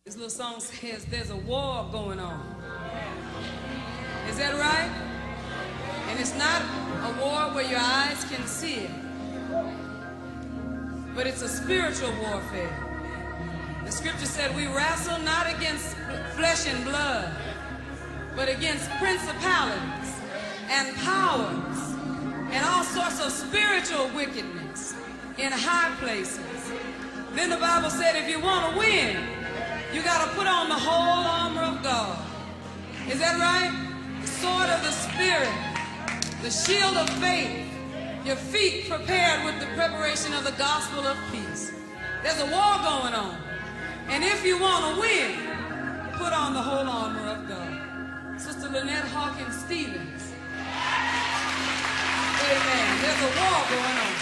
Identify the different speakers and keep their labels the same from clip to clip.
Speaker 1: This little song says there's a war going on. Is that right? And it's not a war where your eyes can see it, but it's a spiritual warfare. The scripture said we wrestle not against flesh and blood, but against principalities and powers and all sorts of spiritual wickedness in high places. Then the Bible said if you want to win, you got to put on the whole armor of God. Is that right? The sword of the Spirit, the shield of faith, your feet prepared with the preparation of the gospel of peace. There's a war going on. And if you want to win, put on the whole armor of God. Sister Lynette Hawkins Stevens. Amen. There's a war going on.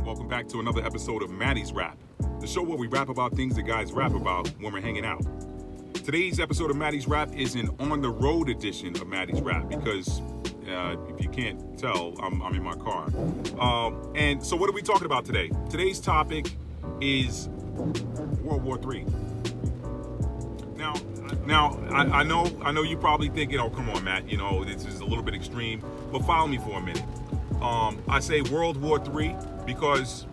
Speaker 2: Welcome back to another episode of Maddie's Rap, the show where we rap about things that guys rap about when we're hanging out. Today's episode of Maddie's Rap is an on-the-road edition of Maddie's Rap because, if you can't tell, I'm in my car. And so what are we talking about today? Today's topic is World War III. Now, Now, I know you're probably thinking, oh, come on, Matt, this is a little bit extreme, but follow me for a minute. I say World War III because,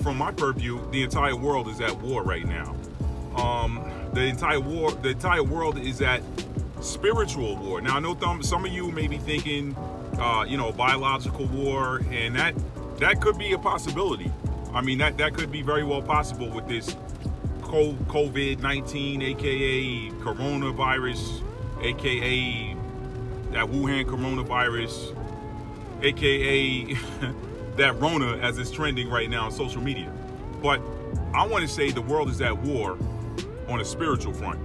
Speaker 2: from my purview, the entire world is at war right now. The entire world is at spiritual war. Now, I know some of you may be thinking, biological war, and that could be a possibility. I mean, that could be very well possible with this COVID-19, aka coronavirus, aka that Wuhan coronavirus, aka that Rona, as it's trending right now on social media. But I want to say the world is at war on a spiritual front.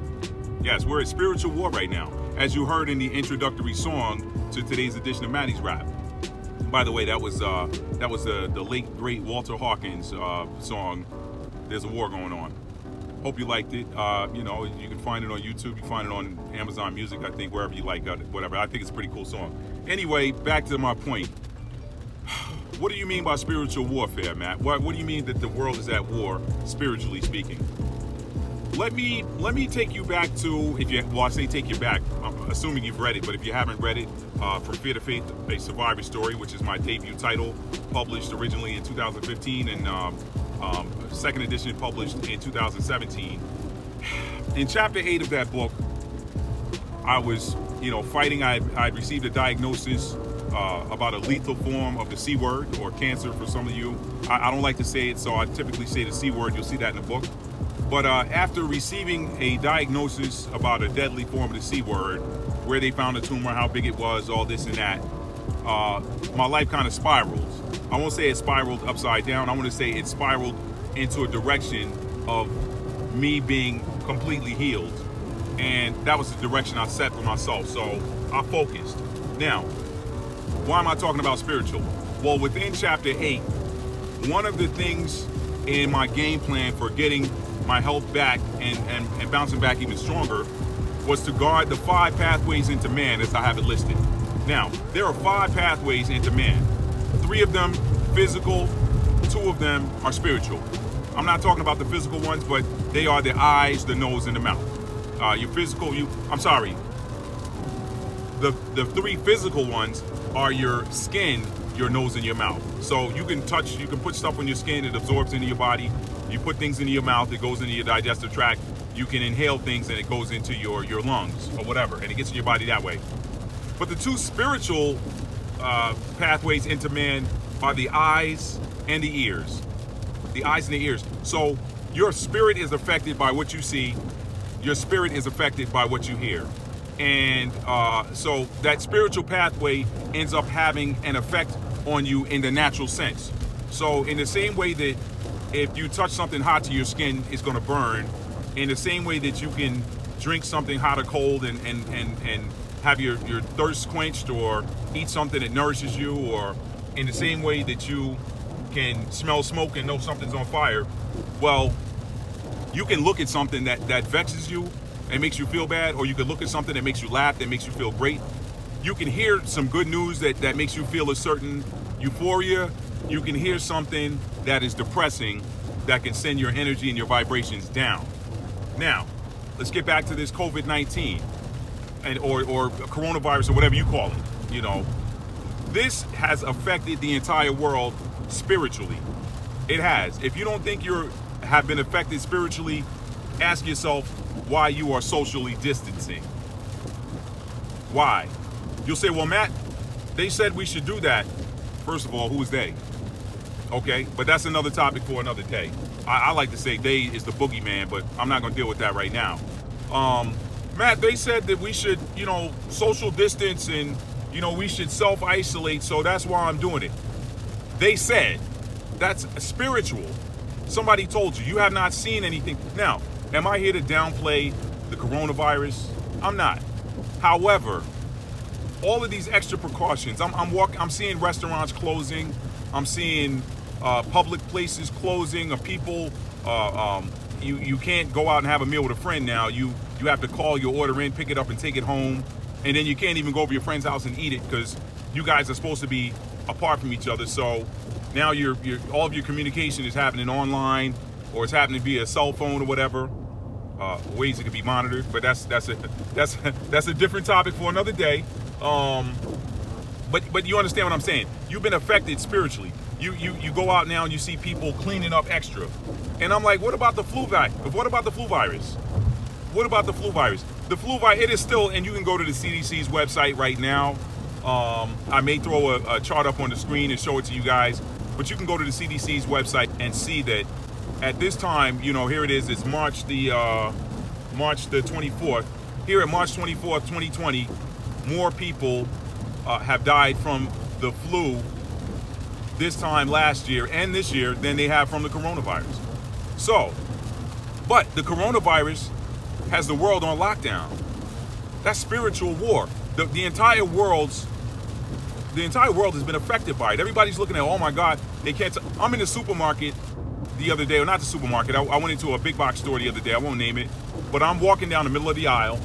Speaker 2: Yes, we're at spiritual war right now, as you heard in the introductory song to today's edition of Maddie's Rap. By the way, that was the late great Walter Hawkins song. There's a war going on. Hope you liked it. You can find it on YouTube. You find it on Amazon Music, I think, wherever you like it, whatever. I think it's a pretty cool song. Anyway, back to my point. What do you mean by spiritual warfare, Matt? What do you mean that the world is at war, spiritually speaking? Let me take you back to, I say take you back, I'm assuming you've read it, but if you haven't read it, From Fear to Faith, A Survivor Story, which is my debut title, published originally in 2015 and second edition published in 2017. In chapter 8 of that book, I was, fighting. I'd received a diagnosis about a lethal form of the C word, or cancer for some of you. I don't like to say it, so I typically say the C word. You'll see that in the book. But after receiving a diagnosis about a deadly form of the C word, where they found a tumor, how big it was, all this and that, my life kind of spiraled. I won't say it spiraled upside down. I want to say it spiraled into a direction of me being completely healed. And that was the direction I set for myself. So I focused. Now, why am I talking about spiritual? Well, within chapter 8, one of the things in my game plan for getting my health back and bouncing back even stronger was to guard the 5 pathways into man, as I have it listed. Now, there are 5 pathways into man. 3 of them physical, 2 of them are spiritual. I'm not talking about the physical ones, but they are the eyes, the nose, and the mouth. The 3 physical ones are your skin, your nose, and your mouth. So you can put stuff on your skin, it absorbs into your body. You put things into your mouth, it goes into your digestive tract. You can inhale things and it goes into your lungs or whatever, and it gets in your body that way. But the 2 spiritual pathways into man are the eyes and the ears. The eyes and the ears. So your spirit is affected by what you see. Your spirit is affected by what you hear. And so that spiritual pathway ends up having an effect on you in the natural sense. So in the same way that if you touch something hot to your skin, it's going to burn. In the same way that you can drink something hot or cold and have your thirst quenched, or eat something that nourishes you, or in the same way that you can smell smoke and know something's on fire, well, you can look at something that vexes you and makes you feel bad, or you can look at something that makes you laugh, that makes you feel great. You can hear some good news that makes you feel a certain euphoria. You can hear something that is depressing that can send your energy and your vibrations down. Now, let's get back to this COVID-19 or coronavirus, or whatever you call it. This has affected the entire world spiritually. It has. If you don't think you have been affected spiritually, ask yourself why you are socially distancing. Why? You'll say, well, Matt, they said we should do that. First of all, who is they? Okay, but that's another topic for another day. I like to say they is the boogeyman, but I'm not going to deal with that right now. Matt, they said that we should, social distance and, we should self-isolate, so that's why I'm doing it. They said. That's spiritual. Somebody told you. You have not seen anything. Now, am I here to downplay the coronavirus? I'm not. However, all of these extra precautions, I'm seeing restaurants closing. I'm seeing public places closing, or people, you can't go out and have a meal with a friend now. You have to call your order in, pick it up, and take it home. And then you can't even go over to your friend's house and eat it because you guys are supposed to be apart from each other. So now all of your communication is happening online, or it's happening via cell phone or whatever. ways it can be monitored, but that's a different topic for another day. But you understand what I'm saying? You've been affected spiritually. You go out now and you see people cleaning up extra, and I'm like, what about the flu virus? What about the flu virus? What about the flu virus? The flu virus, it is still, and you can go to the CDC's website right now. I may throw a chart up on the screen and show it to you guys, but you can go to the CDC's website and see that at this time, here it is. It's March the 24th. Here at March 24th, 2020, more people have died from the flu this time last year and this year than they have from the coronavirus. So, but the coronavirus has the world on lockdown. That's spiritual war. The entire world has been affected by it. Everybody's looking at, oh my God, they can't. I'm in the supermarket the other day, or not the supermarket. I went into a big box store the other day. I won't name it, but I'm walking down the middle of the aisle,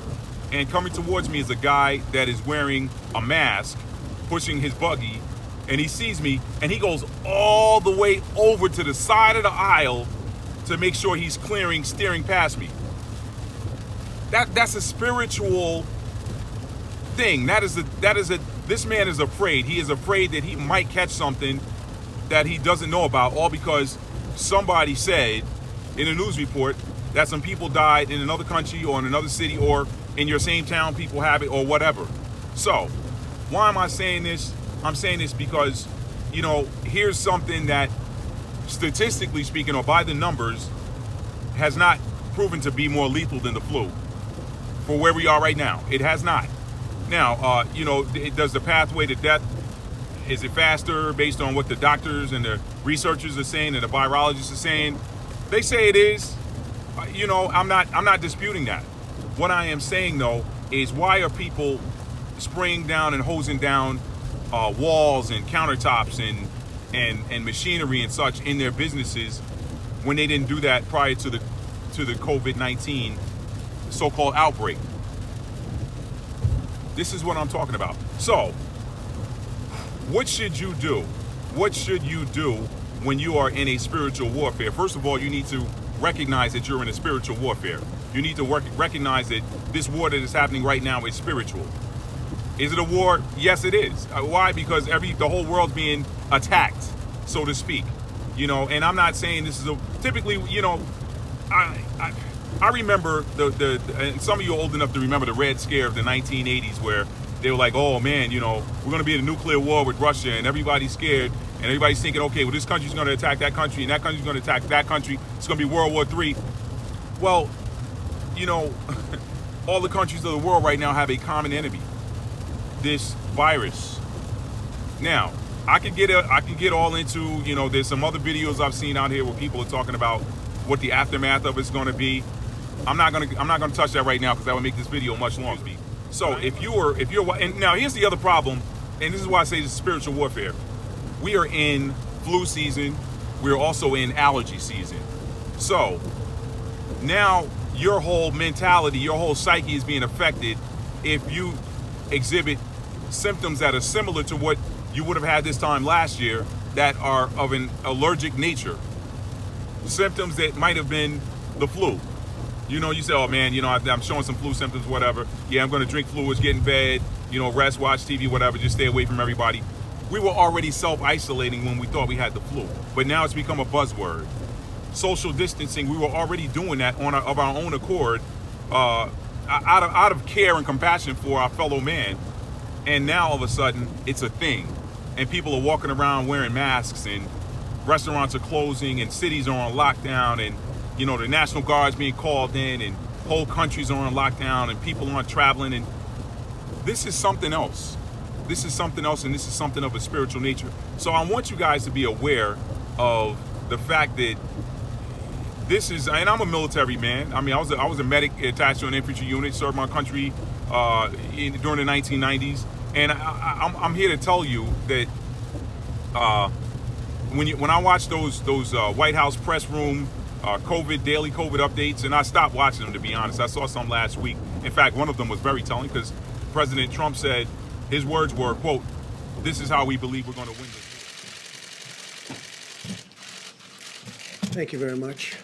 Speaker 2: and coming towards me is a guy that is wearing a mask, pushing his buggy, and he sees me, and he goes all the way over to the side of the aisle to make sure he's steering past me. That's a spiritual thing. This man is afraid. He is afraid that he might catch something that he doesn't know about, all because somebody said in a news report that some people died in another country or in another city or in your same town, people have it or whatever. So, why am I saying this? I'm saying this because, here's something that statistically speaking, or by the numbers, has not proven to be more lethal than the flu for where we are right now. It has not. Now, does the pathway to death, is it faster based on what the doctors and the researchers are saying and the virologists are saying? They say it is. I'm not disputing that. What I am saying, though, is why are people spraying down and hosing down walls and countertops and machinery and such in their businesses when they didn't do that prior to the COVID-19 so-called outbreak? This is what I'm talking about. So, what should you do? What should you do when you are in a spiritual warfare? First of all, you need to recognize that you're in a spiritual warfare. You need to recognize that this war that is happening right now is spiritual. Is it a war? Yes, it is. Why? Because the whole world's being attacked, so to speak. And I'm not saying this is typically, I remember and some of you are old enough to remember the Red Scare of the 1980s, where they were like, oh man, we're going to be in a nuclear war with Russia, and everybody's scared, and everybody's thinking, okay, well, this country's going to attack that country, and that country's going to attack that country. It's going to be World War III. Well, all the countries of the world right now have a common enemy, this virus. Now, I could get all into, there's some other videos I've seen out here where people are talking about what the aftermath of it's going to be. I'm not going to touch that right now because that would make this video much longer. So if you're, and now here's the other problem, and this is why I say this is spiritual warfare. We are in flu season. We're also in allergy season. So now your whole mentality, your whole psyche is being affected if you exhibit symptoms that are similar to what you would have had this time last year that are of an allergic nature. Symptoms that might have been the flu. You say, oh man, I'm showing some flu symptoms, whatever. Yeah, I'm going to drink fluids, get in bed, rest, watch TV, whatever, just stay away from everybody. We were already self-isolating when we thought we had the flu, but now it's become a buzzword. Social distancing, we were already doing that of our own accord, out of care and compassion for our fellow man. And now all of a sudden, it's a thing. And people are walking around wearing masks, and restaurants are closing, and cities are on lockdown, and the National Guard's being called in, and whole countries are on lockdown, and people aren't traveling, and this is something else. This is something else, and this is something of a spiritual nature. So I want you guys to be aware of the fact that this is, and I'm a military man. I mean, I was a medic attached to an infantry unit, served my country during the 1990s, and I'm here to tell you that when I watch those White House press room daily COVID updates, and I stopped watching them, to be honest. I saw some last week. In fact, one of them was very telling because President Trump said, his words were, quote, "This is how we believe we're going to win this."
Speaker 3: Thank you very much.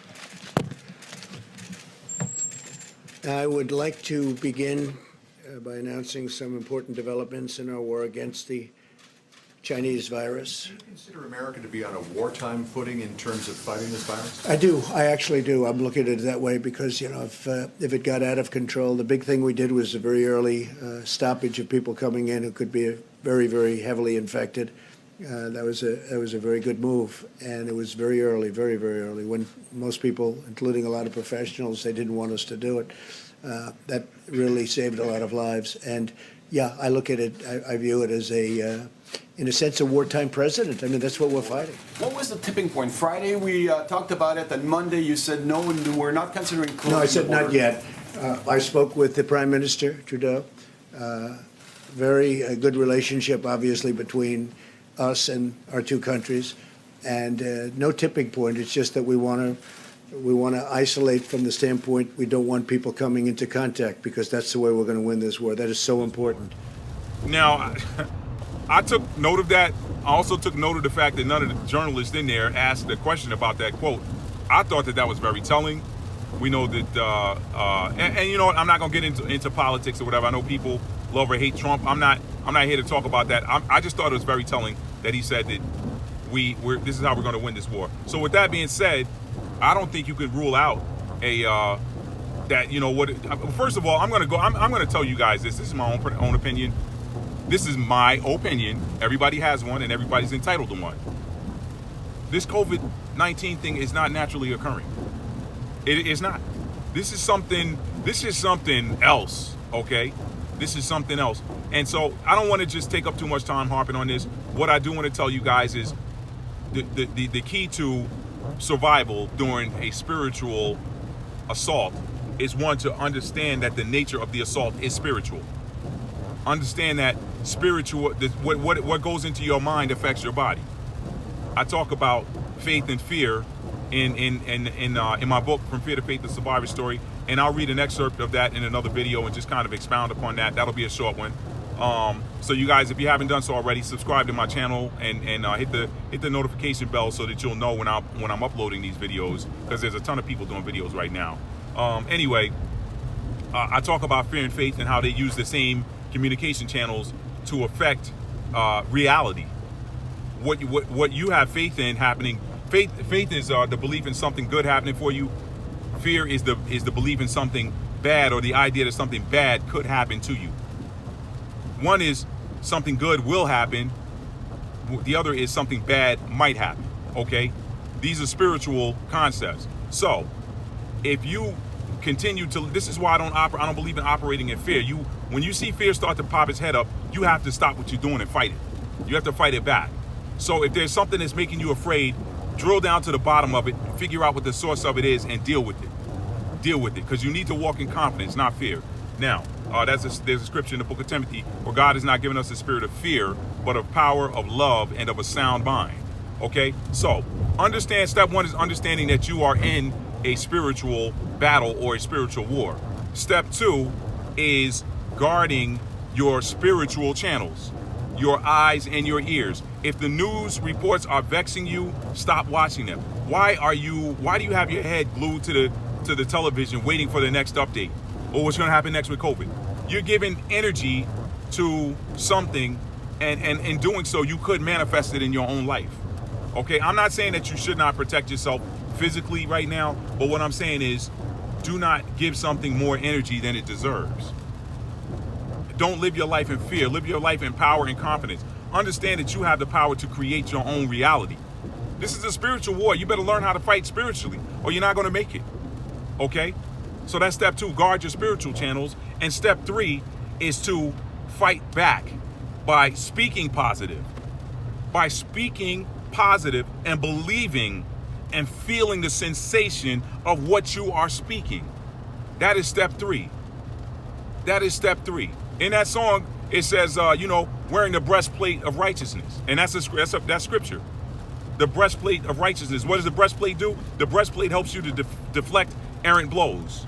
Speaker 3: I would like to begin by announcing some important developments in our war against the Chinese virus.
Speaker 4: Do you consider America to be on a wartime footing in terms of fighting this virus?
Speaker 3: I do. I actually do. I'm looking at it that way because, if it got out of control, the big thing we did was a very early stoppage of people coming in who could be very, very heavily infected. That was a very good move, and it was very early, very, very early, when most people, including a lot of professionals, they didn't want us to do it. That really saved a lot of lives. And yeah, I look at it, I view it as in a sense, a wartime president. I mean, that's what we're fighting.
Speaker 5: What was the tipping point? Friday we talked about it, and Monday you said no, and we're not considering closing.
Speaker 3: No, I said
Speaker 5: the border.
Speaker 3: not yet. I spoke with the Prime Minister, Trudeau. Very good relationship, obviously, between us and our two countries, and no tipping point. It's just that we want to isolate from the standpoint we don't want people coming into contact, because that's the way we're going to win this war. That is so important.
Speaker 2: Now, I took note of that. I also took note of the fact that none of the journalists in there asked a question about that quote. I thought that was very telling. We know that, and you know what? I'm not going to get into politics or whatever. I know people love or hate Trump. I'm not here to talk about that. I just thought it was very telling that he said that this is how we're going to win this war. So with that being said, I don't think you could rule out first of all, I'm going to tell you guys this. This is my own opinion. This is my opinion. Everybody has one, and everybody's entitled to one. This COVID-19 thing is not naturally occurring. It is not. This is something else, okay? This is something else. And so I don't want to just take up too much time harping on this. What I do want to tell you guys is the key to survival during a spiritual assault is, one, to understand that the nature of the assault is spiritual. Understand that what goes into your mind affects your body. I talk about faith and fear in my book, From Fear to Faith: The Survivor Story, and I'll read an excerpt of that in another video and just kind of expound upon that. That'll be a short one. So you guys, if you haven't done so already, subscribe to my channel and hit the notification bell so that you'll know when I'm uploading these videos, because there's a ton of people doing videos right now. Anyway, I talk about fear and faith and how they use the same communication channels to affect reality. What you have faith in happening. Faith is the belief in something good happening for you. Fear is the belief in something bad, or the idea that something bad could happen to you. One is something good will happen. The other is something bad might happen. Okay, these are spiritual concepts. So if you continue to, this is why I don't believe in operating in fear. When you see fear start to pop its head up, you have to stop what you're doing and fight it. You have to fight it back. So if there's something that's making you afraid, drill down to the bottom of it, figure out what the source of it is, and deal with it. Deal with it, because you need to walk in confidence, not fear. Now, there's a scripture in the book of Timothy where God has not given us a spirit of fear, but of power, of love, and of a sound mind. Okay? So, understand, step one is understanding that you are in a spiritual battle or a spiritual war. Step two is guarding your spiritual channels, your eyes and your ears. If the news reports are vexing you, stop watching them. Why do you have your head glued to the television waiting for the next update or what's going to happen next with COVID? You're giving energy to something, and in doing so, you could manifest it in your own life. Okay, I'm not saying that you should not protect yourself physically right now, but what I'm saying is, do not give something more energy than it deserves. Don't live your life in fear. Live your life in power and confidence. Understand that you have the power to create your own reality. This is a spiritual war. You better learn how to fight spiritually, or you're not going to make it. Okay? So that's step two, guard your spiritual channels. And step three is to fight back by speaking positive. By speaking positive and believing and feeling the sensation of what you are speaking. That is step three. That is step three. In that song, it says, wearing the breastplate of righteousness. And that's scripture. The breastplate of righteousness. What does the breastplate do? The breastplate helps you to deflect errant blows.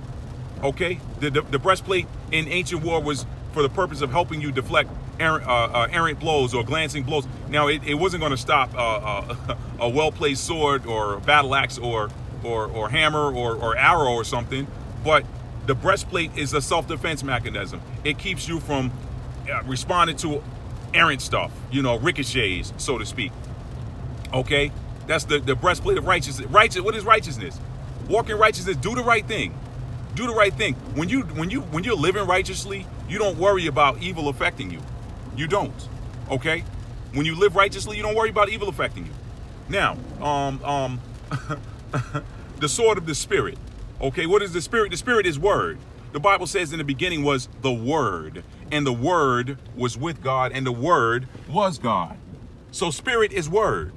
Speaker 2: Okay? The breastplate in ancient war was for the purpose of helping you deflect errant blows or glancing blows. Now, it wasn't going to stop a well-placed sword or battle axe or hammer or arrow or something, but The breastplate is a self-defense mechanism. It keeps you from responding to errant stuff, ricochets, so to speak. Okay? That's the breastplate of righteousness. What is righteousness? Walk in righteousness. Do the right thing. Do the right thing. When you're living righteously, you don't worry about evil affecting you. You don't. Okay? When you live righteously, you don't worry about evil affecting you. Now, the sword of the Spirit. Okay, what is the Spirit? The Spirit is Word. The Bible says in the beginning was the Word, and the Word was with God, and the Word was God. So Spirit is Word.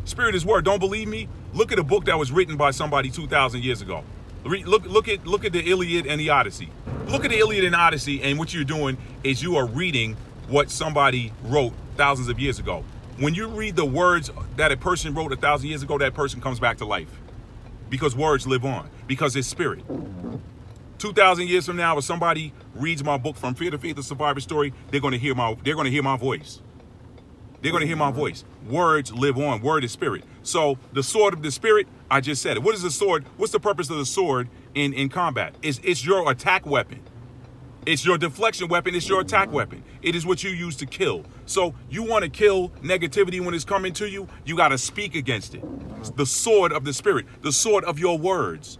Speaker 2: Spirit is Word. Don't believe me? Look at a book that was written by somebody 2,000 years ago. Look at the Iliad and the Odyssey. Look at the Iliad and Odyssey, and what you're doing is you are reading what somebody wrote thousands of years ago. When you read the words that a person wrote 1,000 years ago, that person comes back to life. Because words live on. Because it's spirit. 2,000 years from now, if somebody reads my book, From Fear to Faith, a Survivor Story, they're going to hear my voice. They're going to hear my voice. Words live on. Word is spirit. So the sword of the Spirit, I just said it. What is the sword? What's the purpose of the sword in combat? It's your attack weapon. It's your deflection weapon. It's your attack weapon. It is what you use to kill. So you want to kill negativity when it's coming to you, you got to speak against it. It's the sword of the Spirit, the sword of your words.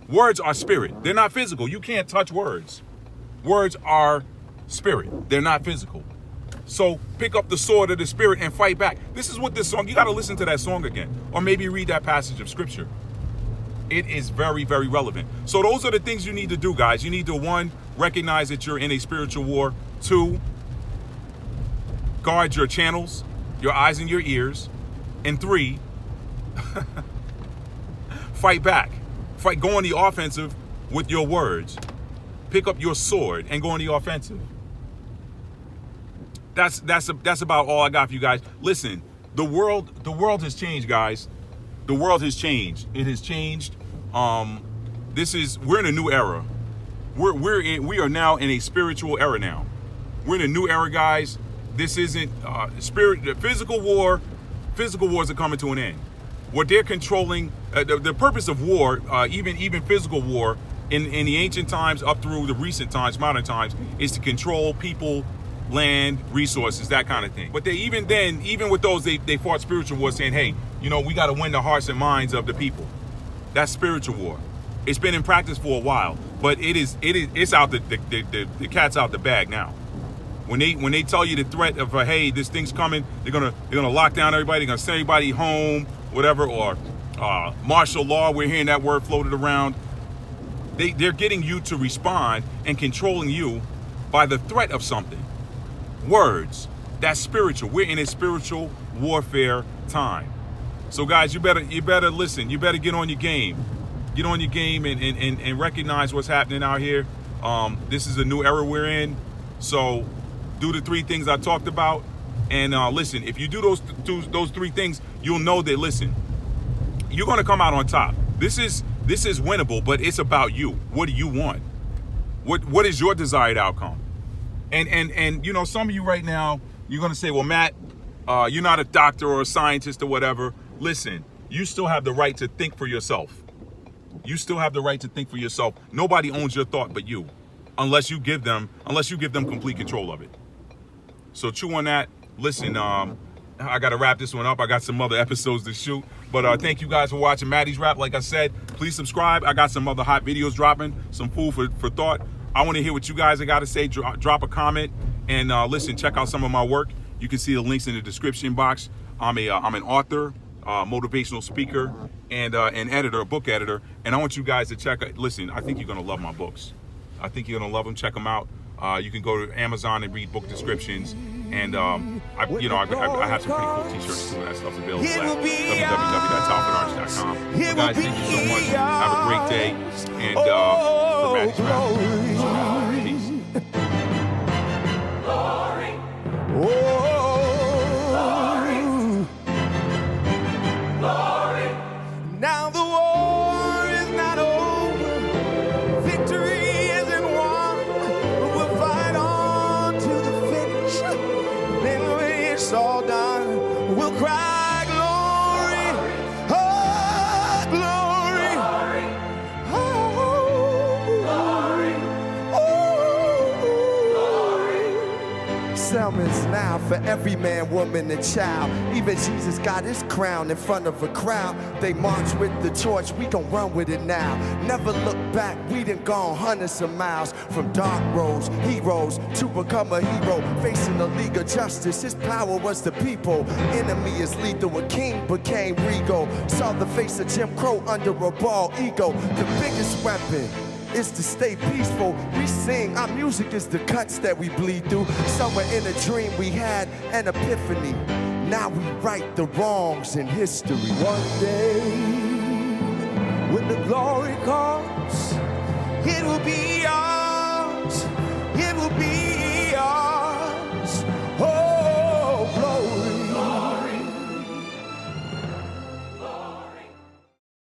Speaker 2: Words are spirit. They're not physical. You can't touch words. Words are spirit. They're not physical. So pick up the sword of the Spirit and fight back. This is what this song, you got to listen to that song again. Or maybe read that passage of scripture. It is very, very relevant. So those are the things you need to do, guys. You need to, 1, recognize that you're in a spiritual war. 2, guard your channels, your eyes and your ears. And 3, fight back. Go on the offensive with your words. Pick up your sword and go on the offensive. That's about all I got for you guys. Listen, the world has changed, guys. The world has changed. It has changed. We're in a new era. We are now in a spiritual era now. We're in a new era, guys. This isn't physical war. Physical wars are coming to an end. What they're controlling, the purpose of war, even physical war, in the ancient times up through the recent times, modern times, is to control people, land, resources, that kind of thing. But even with those, they fought spiritual war, saying, hey, we got to win the hearts and minds of the people. That's spiritual war. It's been in practice for a while, but it's out the cat's out the bag now. When they tell you the threat of hey, this thing's coming, they're gonna lock down everybody, they're gonna send everybody home, whatever, or martial law. We're hearing that word floated around. They're getting you to respond and controlling you by the threat of something. Words. That's spiritual. We're in a spiritual warfare time. So guys, you better listen. You better get on your game. Get on your game and recognize what's happening out here. This is a new era we're in. So do the 3 things I talked about. And listen, if you do those 3 things, you'll know that, listen, you're going to come out on top. This is winnable, but it's about you. What do you want? What is your desired outcome? And some of you right now, you're going to say, well, Matt, you're not a doctor or a scientist or whatever. Listen, you still have the right to think for yourself. You still have the right to think for yourself. Nobody owns your thought but you, unless you give them complete control of it. So chew on that. Listen, I got to wrap this one up. I got some other episodes to shoot. But thank you guys for watching Maddie's Rap. Like I said, please subscribe. I got some other hot videos dropping, some food for thought. I want to hear what you guys got to say. Drop a comment. And listen, check out some of my work. You can see the links in the description box. I'm an author, motivational speaker, and an editor, a book editor. And I want you guys to check out. Listen, I think you're going to love my books. I think you're going to love them. Check them out. You can go to Amazon and read book descriptions. And I have some pretty cool t-shirts too. That stuff's available at www.talfordarch.com. So guys, thank you so much. Have a great day. And for Maddie's Rap, peace.
Speaker 6: Now the war is not over. Victory isn't won. We'll fight on to the finish. Then when it's all done, we'll cry glory. Oh, glory. Oh, sound for every man, woman, and child. Even Jesus got his crown in front of a crowd. They march with the torch, we gon' run with it now. Never look back, we done gone hundreds of miles. From dark roads, heroes, to become a hero. Facing a league of justice, his power was the people. Enemy is lethal, a king became regal. Saw the face of Jim Crow under a bald ego. The biggest weapon is to stay peaceful. We sing, our music is the cuts that we bleed through. Somewhere in a dream we had an epiphany. Now we right the wrongs in history.
Speaker 7: One day, when the glory comes, it will be